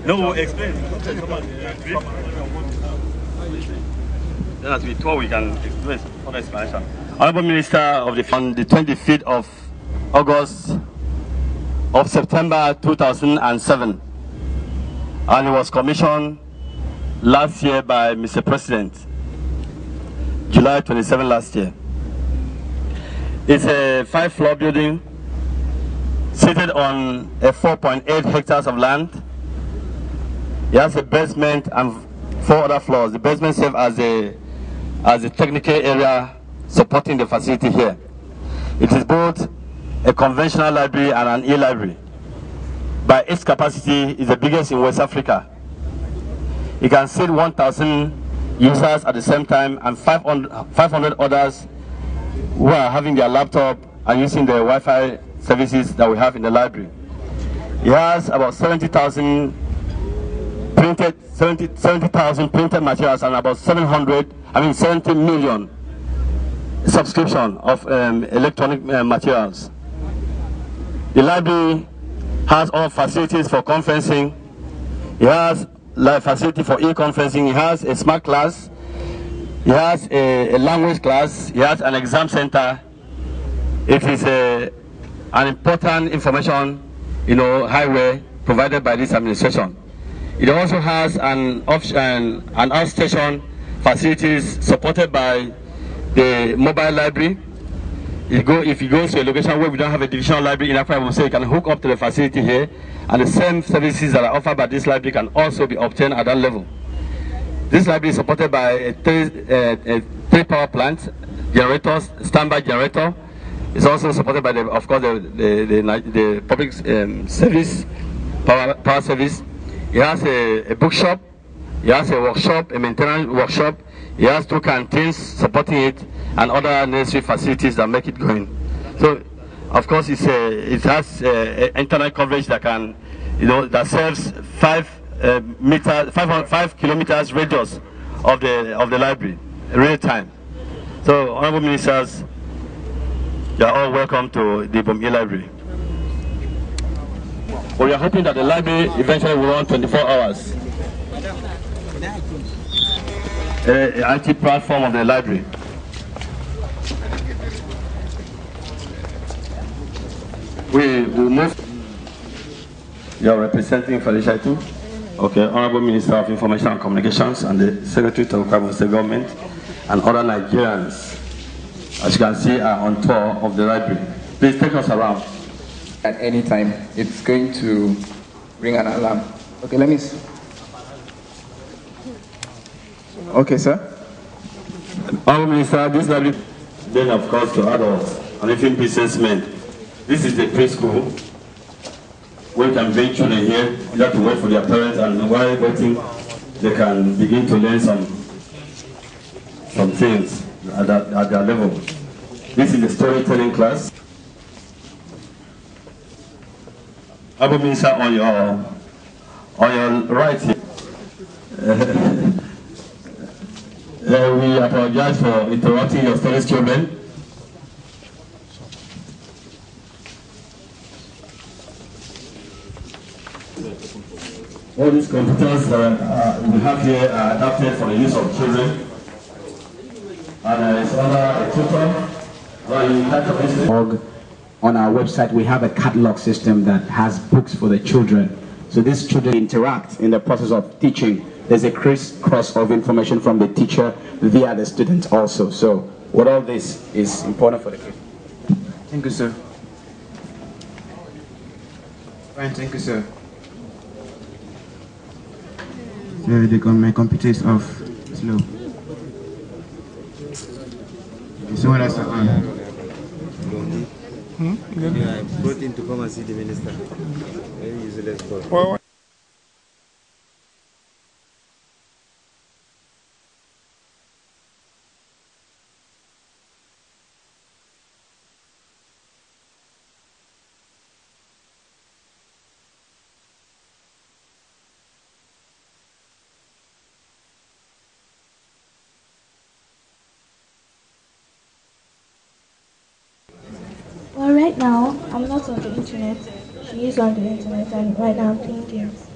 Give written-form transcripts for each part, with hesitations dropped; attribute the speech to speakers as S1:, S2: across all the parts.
S1: No, explain. Then as we tour, we can explain further explanation. Honorable Minister of the on the 25th of August of September 2007, and it was commissioned last year by Mr. President, July 27 last year. It's a 5-floor building seated on a 4.8 hectares of land. It has a basement and 4 other floors. The basement serves as a technical area supporting the facility here. It is both a conventional library and an e-library. By its capacity, it's the biggest in West Africa. It can seat 1,000 users at the same time, and 500 others who are having their laptop and using the Wi-Fi services that we have in the library. It has about 70,000 printed materials and about 70 million subscription of electronic materials. The library has all facilities for conferencing. It has facility for e-conferencing. It has a smart class. It has a language class. It has an exam center. It is an important information, highway provided by this administration. It also has an outstation facilities supported by the mobile library. If you go to a location where we don't have a divisional library in AKWA IBOM State, you can hook up to the facility here, and the same services that are offered by this library can also be obtained at that level. This library is supported by a three power plant, generators, standby generator. It's also supported by, of course, the public service, power service. It has a bookshop. It has a workshop, a maintenance workshop. It has 2 canteens supporting it, and other necessary facilities that make it going. So, of course, it has internet coverage that can, that serves 5 kilometers radius of the library, real time. So, honorable ministers, you are all welcome to the IBOM E-Library. We are hoping that the library eventually will run 24 hours. IT platform of the library. We will move. You are representing Felicia too? Okay, Honorable Minister of Information and Communications and the Secretary to the State Government and other Nigerians, as you can see, are on tour of the library. Please take us around.
S2: At any time, it's going to ring an alarm. Okay, let me see. Okay, sir.
S1: Honorable Minister, this library, then of course to adults and even businessmen. This is the preschool where you can bring children here. You have to wait for their parents, and while waiting, they can begin to learn some things at their level. This is the storytelling class. Honorable Minister, on your right here. We apologize for interrupting your studies, children. All these computers we have here are adapted for the use of children. And there is a tutor.
S3: On our website, we have a catalog system that has books for the children. So these children interact in the process of teaching. There's a crisscross of information from the teacher via the student also. So what all this is important for the kids.
S2: Thank you, sir. Fine, thank you, sir.
S4: My computer is off. Slow. So what else?
S5: Yeah, I brought him to come and see the minister. Very useless call.
S6: Well, right now, I'm not on the internet. She is on the internet, and right now I'm playing games.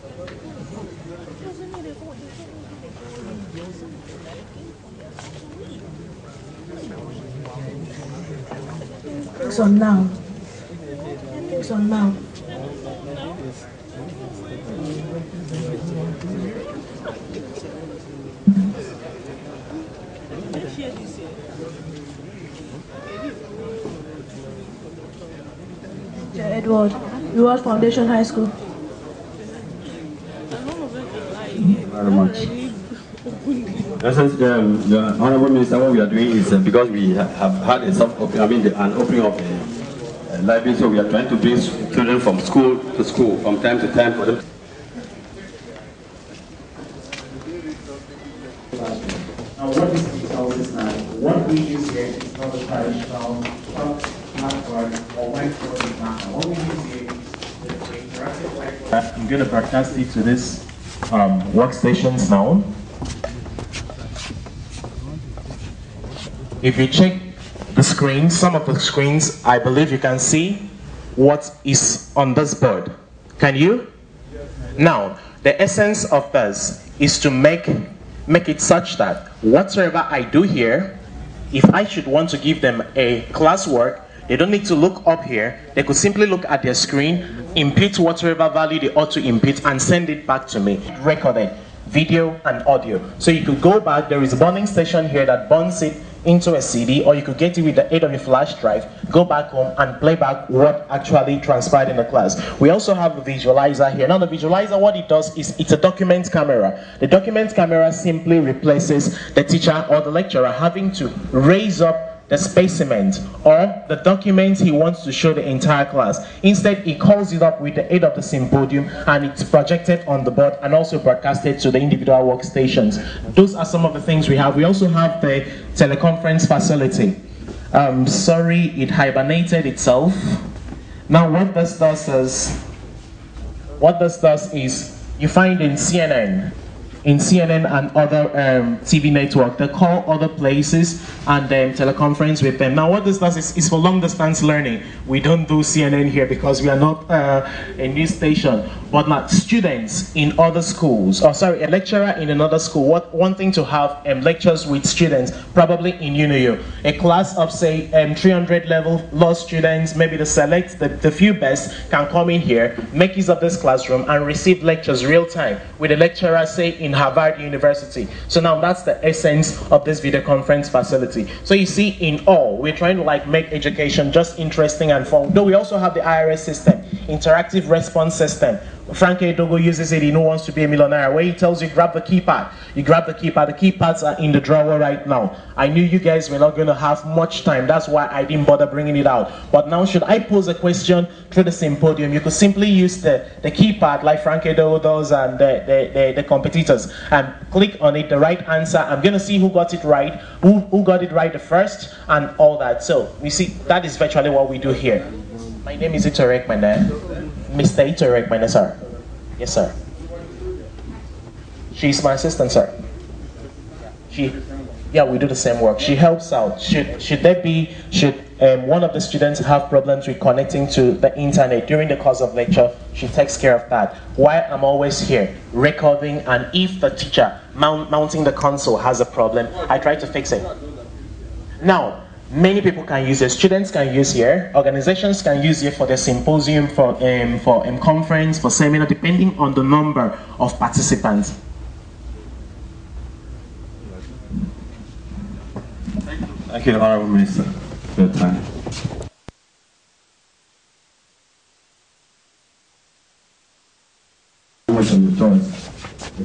S6: Clicks on now. Clicks on now. Edward Foundation High School.
S1: Very much. The Honorable Minister, what we are doing is because we have had an opening of a library, so we are trying to bring children from school to school from time to time for them.
S3: Now, what this tells us now, what we use here is not a traditional blackboard or whiteboard example. What we use here is the interactive whiteboard. I'm going to broadcast it to this workstations now. If you check the screen, some of the screens, I believe you can see what is on this board. Can you? Now, the essence of this is to make it such that whatever I do here, if I should want to give them a classwork, they don't need to look up here. They could simply look at their screen, input whatever value they ought to input, and send it back to me. Recorded, video and audio. So you could go back, there is a burning station here that burns it into a CD, or you could get it with the aid of a flash drive, go back home and play back what actually transpired in the class. We also have a visualizer here. Now the visualizer, what it does is it's a document camera. The document camera simply replaces the teacher or the lecturer having to raise up the specimen or the document he wants to show the entire class. Instead, he calls it up with the aid of the symposium, and it's projected on the board and also broadcasted to the individual workstations. Those are some of the things we have. We also have the teleconference facility. Sorry, it hibernated itself. Now what this does is you find in CNN and other TV network, they call other places and then teleconference with them. Now what this does is for long distance learning. We don't do CNN here because we are not a news station. But now students in other schools, or sorry, a lecturer in another school, wanting to have lectures with students, probably in UNIU, a class of say 300 level law students, maybe the few best can come in here, make use of this classroom and receive lectures real time with a lecturer say in Harvard University. So now that's the essence of this video conference facility. So you see, in all, we're trying to make education just interesting and fun. Though we also have the IRS system, interactive response system. Frank Dogo uses it, he wants to be a millionaire, where he tells you grab the keypad. You grab the keypad, the keypads are in the drawer right now. I knew you guys were not going to have much time, that's why I didn't bother bringing it out. But now should I pose a question through the symposium, you could simply use the keypad like Frank Dogo does and the competitors, and click on it, the right answer. I'm going to see who got it right, who got it right the first, and all that. So we see that is virtually what we do here. My name is Itorek Mane. Mr. Itorek Mane, sir. Yes, sir. She's my assistant, sir. Yeah, we do the same work. She helps out. Should one of the students have problems with connecting to the internet during the course of lecture, she takes care of that. While I'm always here, recording, and if the teacher mounting the console has a problem, I try to fix it. Now, many people can use it. Students can use here. Organizations can use it for their symposium, for conference, for seminar, depending on the number of participants.
S1: Thank you, Honorable Minister, for your time. Much of your choice.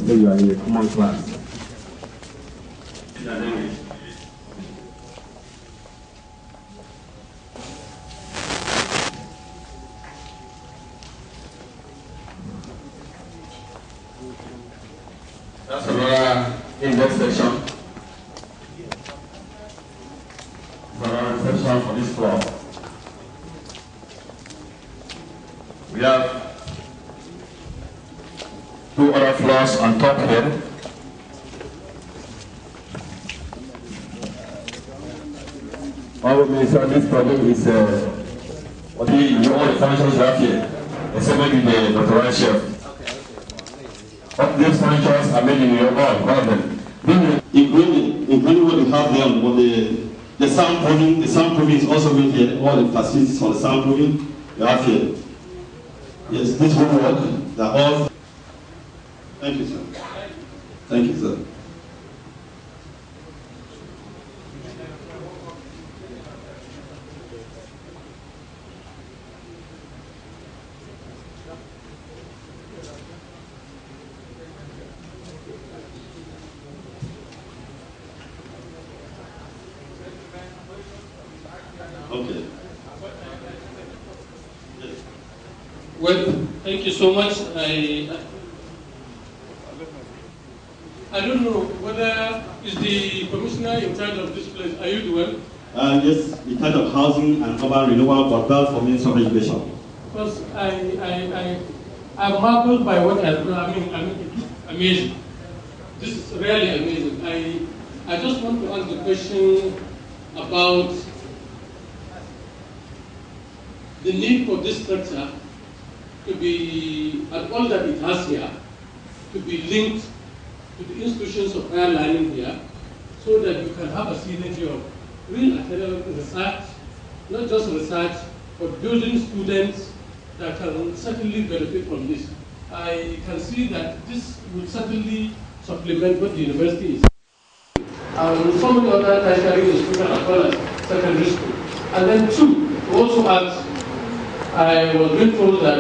S1: You are in a common class. That's another index section. Another section for this floor. We have 2 other floors on top here. Our minister, this problem is all the functions have here, except maybe the doctoral shelf. All these functions are made in your own, all of them. Including what you have there on the The sound proving is also going here. All the facilities for the sound proving, you have here. Yes, this will work. They're all. Thank you, sir. Thank you, sir. Okay.
S7: Well, thank you so much. I don't know whether is the commissioner in charge of this place. Are you the one?
S1: Yes, in charge of housing and urban renewal, but that for Ministry of Education.
S7: Because I'm marveled by what I mean, it's amazing. This is really amazing. I just want to ask the question about the need for this structure to be, and all that it has here, to be linked to the institutions of higher learning here, so that you can have a synergy of real academic research, not just research, but building students that can certainly benefit from this. I can see that this will certainly supplement what the university is. And so many other tertiary institutions as well as secondary school. And then two, also ask, I was being told that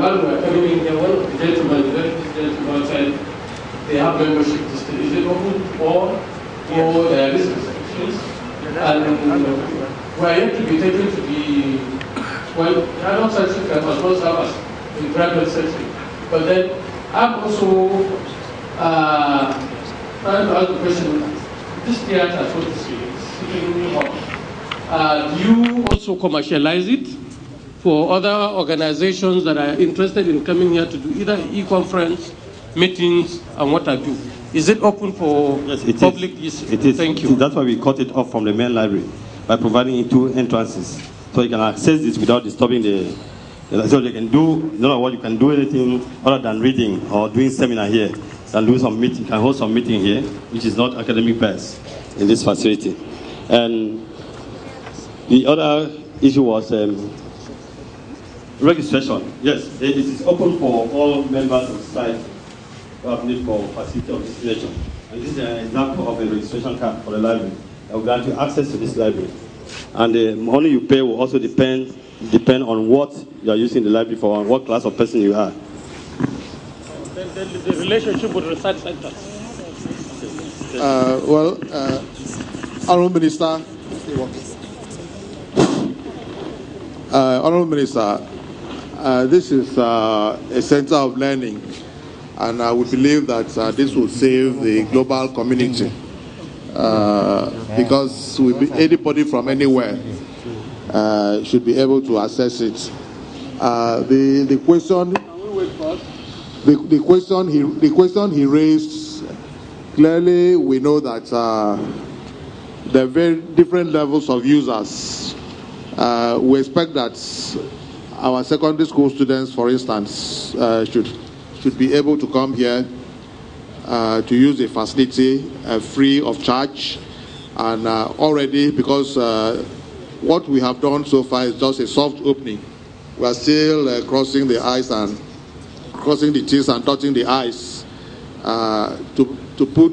S7: while we were coming in here, one of the gentlemen, this gentleman said they have membership system. Is it open for there is restrictions? And we are yet to be taken to the, well, the adult section can as well serve as the graduate section. But then I'm also trying to ask the question, this theater, so to speak, do you also commercialize it for other organizations that are interested in coming here to do either e-conference, meetings, and what have you? Is it open for public use?
S1: It is.
S7: Thank you.
S1: That's why we cut it off from the main library by providing 2 entrances, so you can access this without disturbing the. So you can do, what you can do anything other than reading or doing seminar here. You can do some meeting, can hold some meeting here, which is not academic based in this facility. And the other issue was registration. Yes, it is open for all members of society who have need for facility of registration. And this is an example of a registration card for the library that will grant you access to this library. And the money you pay will also depend on what you are using the library for and what class of person you are.
S7: The relationship with research centers.
S8: Honourable Minister, Honourable Minister, this is a center of learning, and I would believe that this will save the global community because anybody from anywhere should be able to access it. The question he raised, clearly we know that there are very different levels of users. We expect that our secondary school students, for instance, should be able to come here to use the facility free of charge. And already, because what we have done so far is just a soft opening, we are still crossing the I's and crossing the T's and dotting the I's to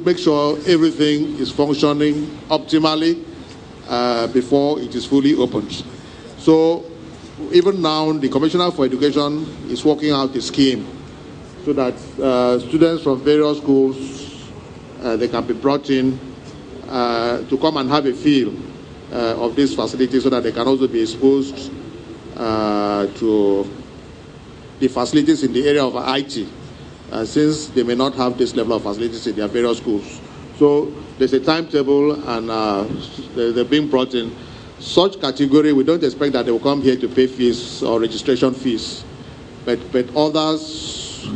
S8: make sure everything is functioning optimally before it is fully opened. So even now, the Commissioner for Education is working out a scheme so that students from various schools, they can be brought in to come and have a feel of this facility so that they can also be exposed to the facilities in the area of IT, since they may not have this level of facilities in their various schools. So there's a timetable, and they're being brought in. Such category, we don't expect that they will come here to pay fees or registration fees, but others,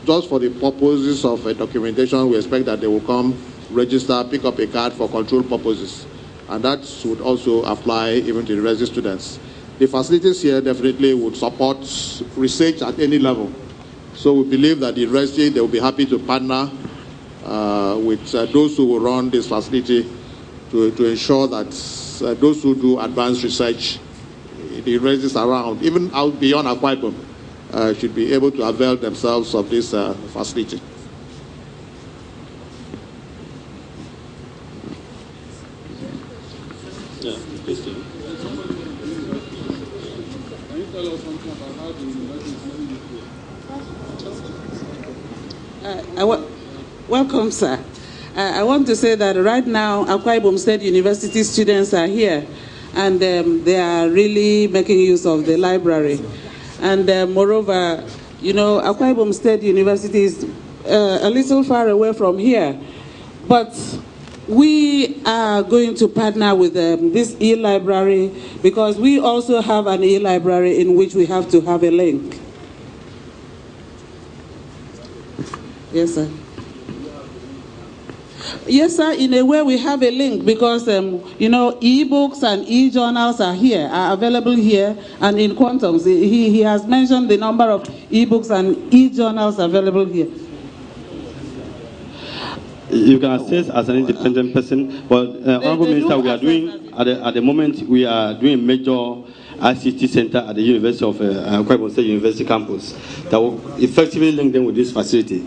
S8: just for the purposes of documentation, we expect that they will come, register, pick up a card for control purposes, and that would also apply even to the resident students. The facilities here definitely would support research at any level. So we believe that the university, they will be happy to partner with those who will run this facility to ensure that those who do advanced research in the universities around, even out beyond AKWA IBOM, should be able to avail themselves of this facility.
S7: Yeah, Christian. Can you tell us something about how the university is managed?
S9: Welcome, sir. I want to say that right now, AKWA IBOM State University students are here, and they are really making use of the library. And moreover, you know, AKWA IBOM State University is a little far away from here, but we are going to partner with this e-library because we also have an e-library in which we have to have a link. Yes, sir. Yes, sir, in a way we have a link because, you know, e-books and e-journals are here, are available here, and in quantums. He has mentioned the number of e-books and e-journals available here.
S1: You can assess as an independent person, but Honorable Minister, we are doing, at the moment, we are doing a major ICT center at the University of AKWA IBOM State University campus that will effectively link them with this facility.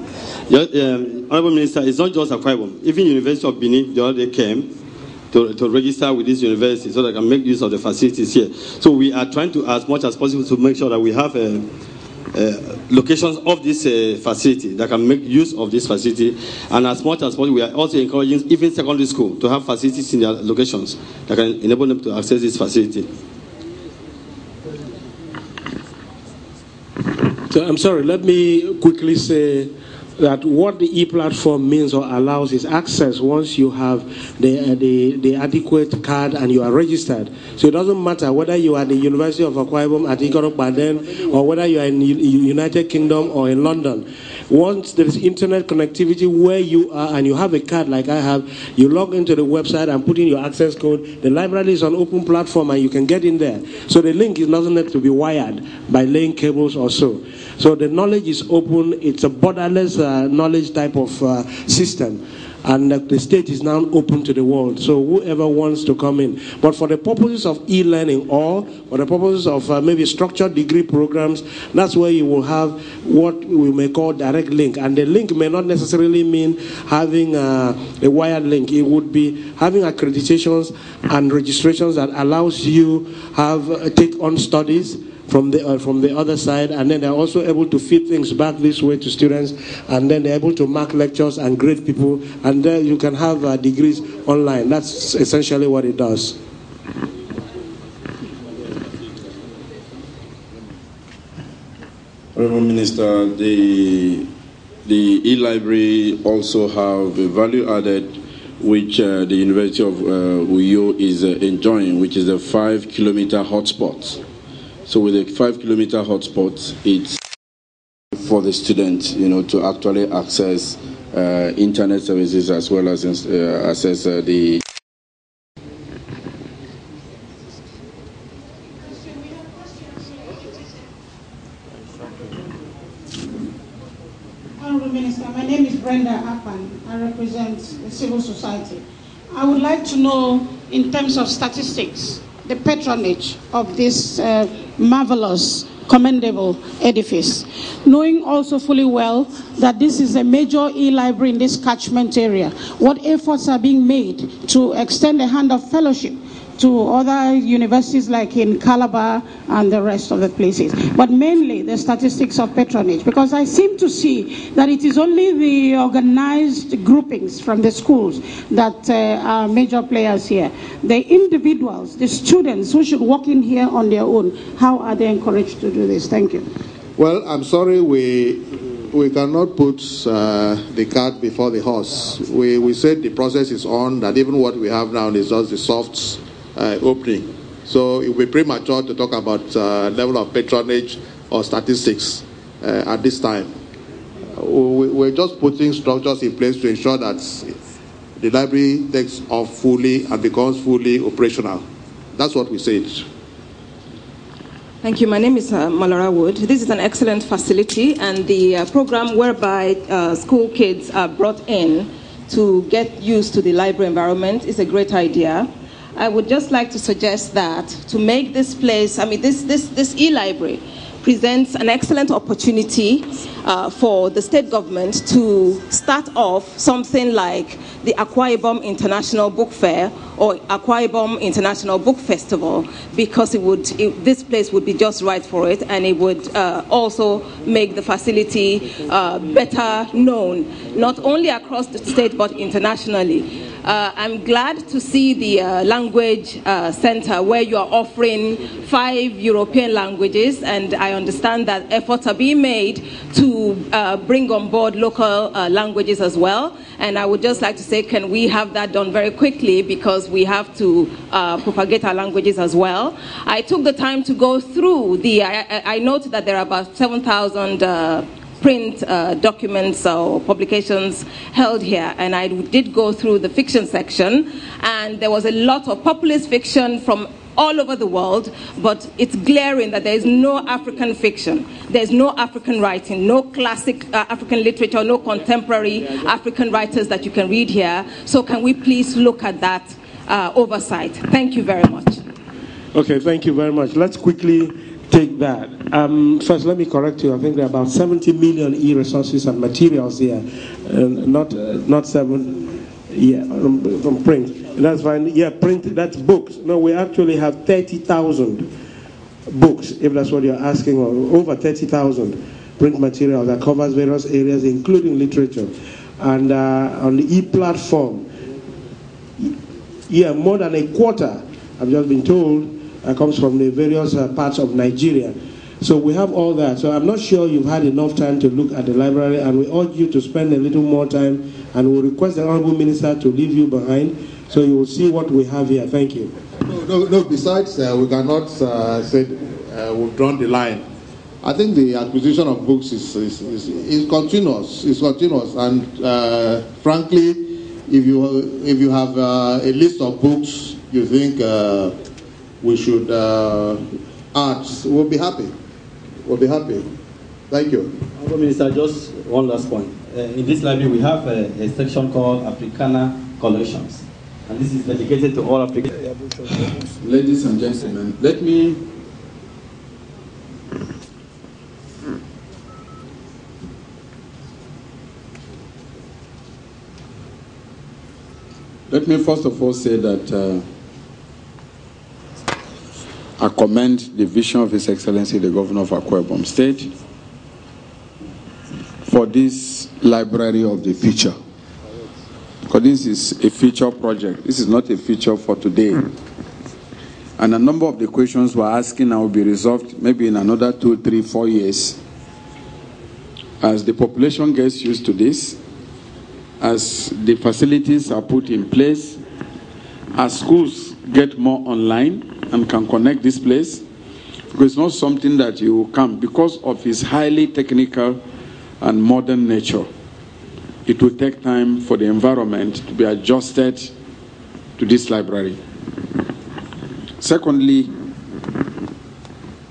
S1: Honorable Minister, it's not just AKWA IBOM. Even University of Benin, the other day came to register with this university so that they can make use of the facilities here. So we are trying to, as much as possible, to make sure that we have locations of this facility that can make use of this facility, and as much as possible, we are also encouraging even secondary school to have facilities in their locations that can enable them to access this facility.
S7: So I'm sorry, let me quickly say that what the e-platform means or allows is access once you have the adequate card and you are registered. So it doesn't matter whether you are at the University of AKWA IBOM at Ikoropaden or whether you are in the United Kingdom or in London. Once there is internet connectivity where you are and you have a card like I have, you log into the website and put in your access code. The library is on open platform and you can get in there. So the link is not need to be wired by laying cables or so. So the knowledge is open. It's a borderless knowledge type of system. And the state is now open to the world. So whoever wants to come in. But for the purposes of e-learning or for the purposes of maybe structured degree programs, that's where you will have what we may call direct link. And the link may not necessarily mean having a wired link. It would be having accreditations and registrations that allows you have take on studies from the other side, and then they're also able to feed things back this way to students, and then they're able to mark lectures and grade people, and then you can have degrees online. That's essentially what it does.
S10: Honourable Minister, the e-library also have a value added which the University of Uyo is enjoying, which is a 5-kilometer hotspot. So with a 5-kilometer hotspot, it's for the students, you know, to actually access internet services as well as access the.
S11: Honourable Minister, my name is Brenda Apan. I represent the civil society. I would like to know, in terms of statistics, the patronage of this marvelous, commendable edifice, knowing also fully well that this is a major e-library in this catchment area. What efforts are being made to extend a hand of fellowship to other universities like in Calabar and the rest of the places, but mainly the statistics of patronage, because I seem to see that it is only the organized groupings from the schools that are major players here. The individuals, the students who should walk in here on their own, how are they encouraged to do this? Thank you.
S8: Well, I'm sorry we cannot put the cart before the horse. We said the process is on, that even what we have now is just the soft opening. So it will be premature to talk about level of patronage or statistics at this time. We're just putting structures in place to ensure that the library takes off fully and becomes fully operational. That's what we said.
S12: Thank you. My name is Malara Wood. This is an excellent facility, and the program whereby school kids are brought in to get used to the library environment is a great idea. I would just like to suggest that to make this place, I mean, this e-library presents an excellent opportunity for the state government to start off something like the AKWA IBOM International Book Fair or AKWA IBOM International Book Festival, because this place would be just right for it, and it would also make the facility better known, not only across the state but internationally. I'm glad to see the language center where you are offering 5 European languages, and I understand that efforts are being made to bring on board local languages as well. And I would just like to say, can we have that done very quickly, because we have to propagate our languages as well. I took the time to go through I noted that there are about 7,000 print documents or publications held here, and I did go through the fiction section, and there was a lot of populist fiction from all over the world, but it's glaring that there is no African fiction, there's no African writing, no classic African literature, no contemporary African writers that you can read here. So can we please look at that oversight? Thank you very much.
S13: Okay, thank you very much. Let's quickly take that. First, let me correct you. I think there are about 70 million e-resources and materials here, not 7. Yeah, from print. That's fine. Yeah, print. That's books. No, we actually have 30,000 books, if that's what you're asking, or over 30,000 print materials that covers various areas, including literature. And on the e-platform, yeah, more than a quarter, I've just been told, comes from the various parts of Nigeria. So we have all that. So I'm not sure you've had enough time to look at the library, and we urge you to spend a little more time, and we'll request the Honorable Minister to leave you behind so you will see what we have here. Thank you.
S8: No, besides, we cannot say we've drawn the line. I think the acquisition of books is continuous. It's continuous, and frankly, if you have a list of books you think we should add, we'll be happy. We'll be happy. Thank you.
S1: Honorable Minister, just one last point. In this library, we have a section called Africana Collections, and this is dedicated to all African.
S10: Ladies and gentlemen, let me first of all say that I commend the vision of His Excellency, the Governor of AKWA IBOM State, for this library of the future. Because this is a future project. This is not a feature for today. And a number of the questions we're asking now will be resolved maybe in another 2, 3, 4 years. As the population gets used to this, as the facilities are put in place, as schools get more online and can connect this place, because it's not something that you can, because of its highly technical and modern nature, it will take time for the environment to be adjusted to this library. Secondly,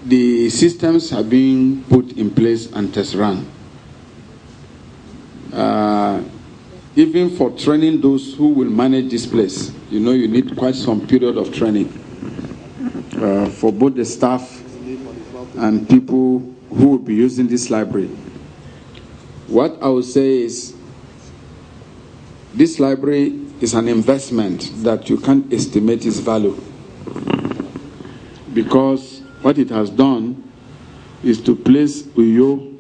S10: the systems are being put in place and test run. Even for training those who will manage this place, you know, you need quite some period of training for both the staff and people who will be using this library. What I would say is, this library is an investment that you can't estimate its value, because what it has done is to place Uyo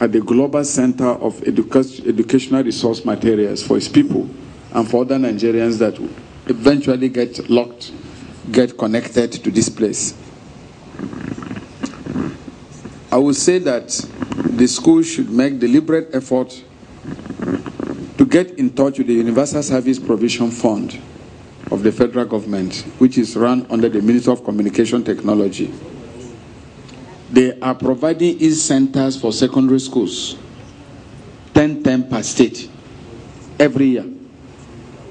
S10: at the global center of educational resource materials for its people and for other Nigerians that eventually get connected to this place. I would say that the school should make deliberate effort to get in touch with the Universal Service Provision Fund of the federal government, which is run under the Ministry of Communication Technology. They are providing e-centers for secondary schools, 10 per state, every year.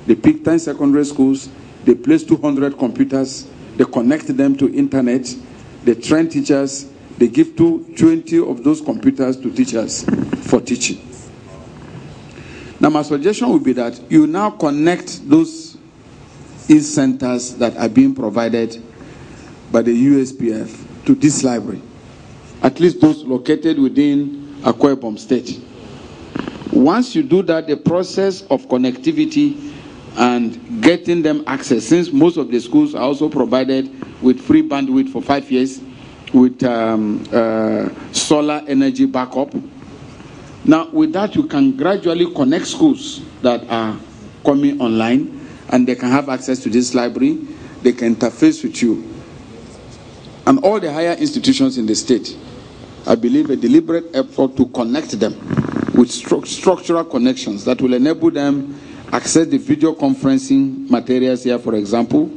S10: They pick 10 secondary schools, they place 200 computers, they connect them to internet, they train teachers, they give 20 of those computers to teachers for teaching. Now my suggestion would be that you now connect those
S14: e-centers that are being provided by the USPF to this library, at least those located within AKWA IBOM State. Once you do that, the process of connectivity and getting them access, since most of the schools are also provided with free bandwidth for 5 years, with solar energy backup. Now, with that, you can gradually connect schools that are coming online, and they can have access to this library. They can interface with you. And all the higher institutions in the state, I believe a deliberate effort to connect them with structural connections that will enable them access the video conferencing materials here, for example,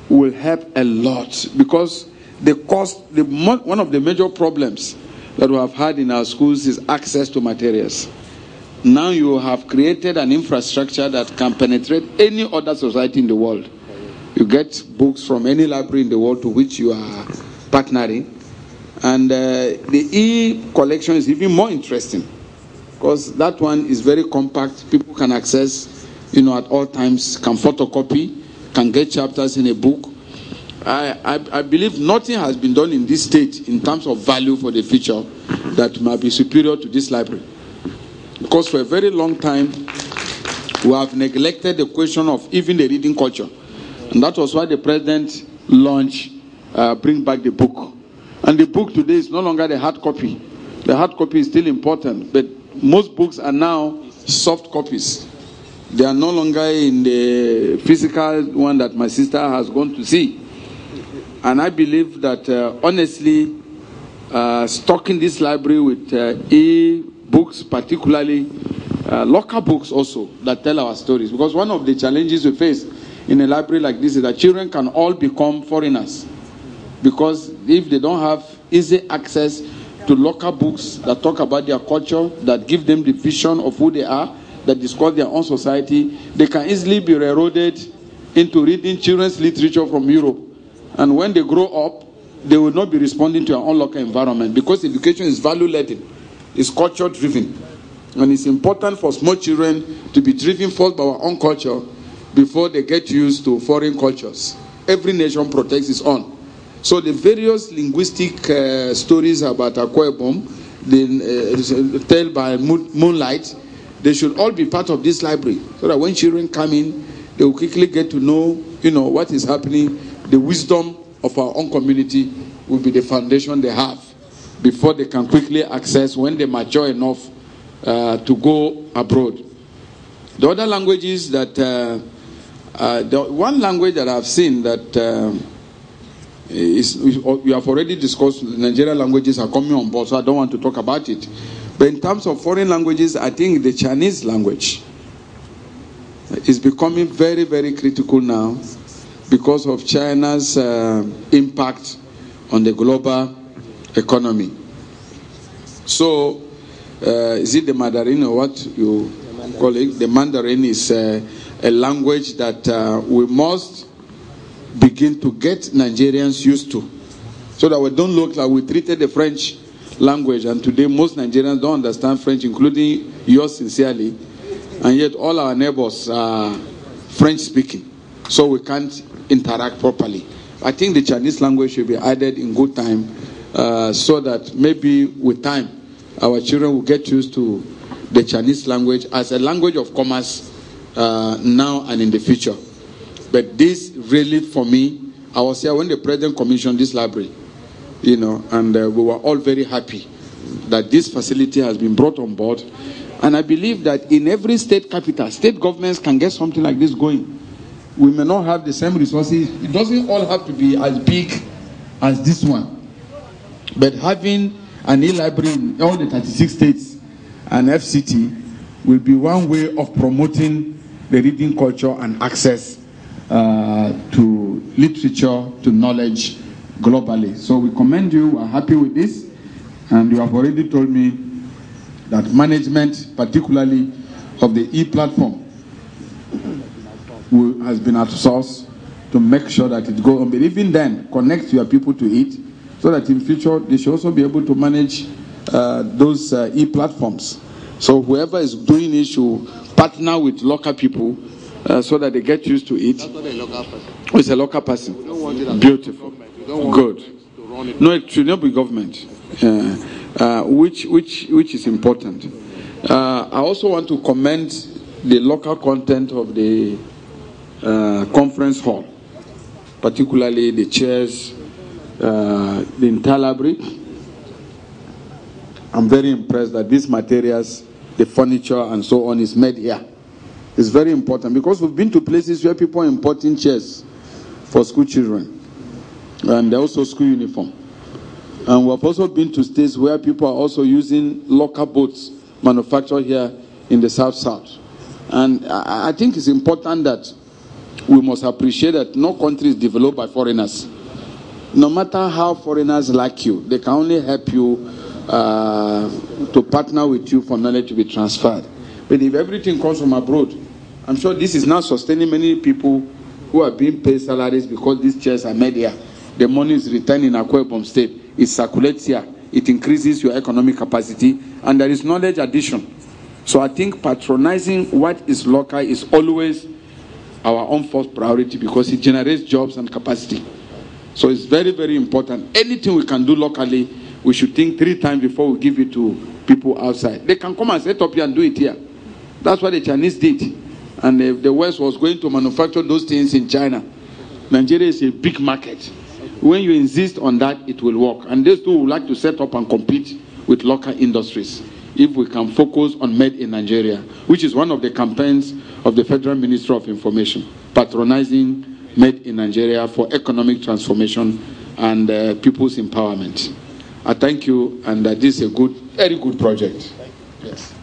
S14: will help a lot, because the cost, one of the major problems that we have had in our schools is access to materials. Now you have created an infrastructure that can penetrate any other society in the world. You get books from any library in the world to which you are partnering. And the e-collection is even more interesting, because that one is very compact. People can access, at all times, can photocopy, can get chapters in a book. I believe nothing has been done in this state in terms of value for the future that might be superior to this library. Because for a very long time, we have neglected the question of even the reading culture. And that was why the president launched Bring Back the Book. And the book today is no longer the hard copy. The hard copy is still important, but most books are now soft copies. They are no longer in the physical one that my sister has gone to see. And I believe that, honestly, stocking this library with e-books, particularly local books also, that tell our stories. Because one of the challenges we face in a library like this is that children can all become foreigners. Because if they don't have easy access to local books that talk about their culture, that give them the vision of who they are, that discuss their own society, they can easily be railroaded into reading children's literature from Europe. And when they grow up, they will not be responding to their own local environment, because education is value-laden, it's culture-driven. And it's important for small children to be driven first by our own culture before they get used to foreign cultures. Every nation protects its own. So the various linguistic stories about AKWA IBOM, told by moonlight, they should all be part of this library, so that when children come in, they will quickly get to know, what is happening. The wisdom of our own community will be the foundation they have before they can quickly access when they mature enough to go abroad. The other languages that, the one language that I've seen that we have already discussed, Nigerian languages are coming on board, so I don't want to talk about it. But in terms of foreign languages, I think the Chinese language is becoming very, very critical now because of China's impact on the global economy. So, is it the Mandarin or what you call it? The Mandarin is a language that we must begin to get Nigerians used to, so that we don't look like we treated the French language, and today most Nigerians don't understand French, including yours sincerely, and yet all our neighbors are French speaking, so we can't interact properly. I think the Chinese language should be added in good time, so that maybe with time our children will get used to the Chinese language as a language of commerce now and in the future. But this really, for me, I was here when the president commissioned this library, and we were all very happy that this facility has been brought on board. And I believe that in every state capital, state governments can get something like this going. We may not have the same resources. It doesn't all have to be as big as this one. But having an e-library in all the 36 states and FCT will be one way of promoting the reading culture and access to literature, to knowledge globally. So we commend you, we're happy with this, and you have already told me that management, particularly of the e-platform, has been outsourced to make sure that it goes on. But even then, connect your people to it, so that in future they should also be able to manage those e-platforms. So whoever is doing it should partner with local people so that they get used to it.
S8: That's not a local person.
S14: Oh, it's a local person.
S8: We don't want it as
S14: Beautiful.
S8: We don't want
S14: Good.
S8: to run it.
S14: No, it should not be government, which is important. I also want to commend the local content of the conference hall, particularly the chairs, the entire library. I'm very impressed that these materials, the furniture and so on, is made here. It's very important because we've been to places where people are importing chairs for school children and also school uniform. And we've also been to states where people are also using local boats manufactured here in the South. And I think it's important that we must appreciate that no country is developed by foreigners. No matter how foreigners like you, they can only help you to partner with you for knowledge to be transferred. But if everything comes from abroad, I'm sure this is now sustaining many people who are being paid salaries because these chairs are made here. The money is returned in AKWA IBOM State. It circulates here. It increases your economic capacity, and there is knowledge addition. So I think patronizing what is local is always our own first priority because it generates jobs and capacity. So it's very, very important. Anything we can do locally, we should think 3 times before we give it to people outside. They can come and set up here and do it here. That's what the Chinese did. And the West was going to manufacture those things in China. Nigeria is a big market. When you insist on that, it will work. And those two would like to set up and compete with local industries. If we can focus on Made in Nigeria, which is one of the campaigns of the Federal Ministry of Information, patronizing Made in Nigeria for economic transformation and people's empowerment. I thank you, and this is a good, very good project. Yes.